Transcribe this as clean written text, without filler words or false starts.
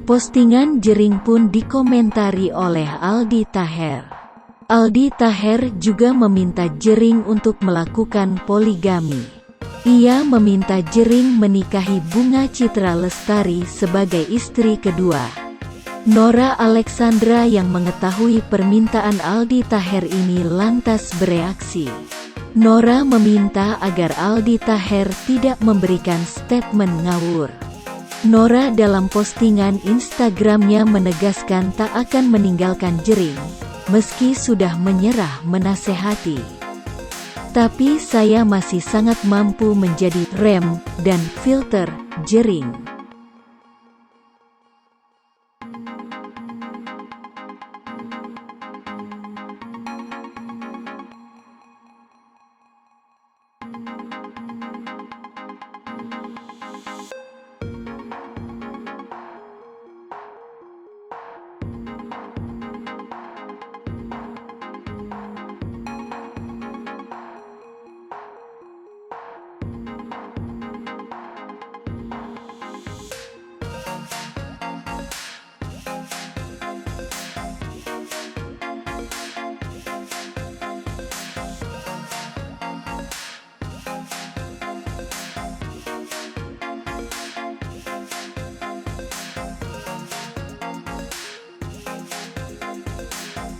Postingan Jering pun dikomentari oleh Aldi Taher. Aldi Taher juga meminta Jering untuk melakukan poligami. Ia meminta Jering menikahi Bunga Citra Lestari sebagai istri kedua. Nora Alexandra yang mengetahui permintaan Aldi Taher ini lantas bereaksi. Nora meminta agar Aldi Taher tidak memberikan statement ngawur. Nora dalam postingan Instagramnya menegaskan tak akan meninggalkan Jering, meski sudah menyerah menasehati. Tapi saya masih sangat mampu menjadi rem dan filter Jering.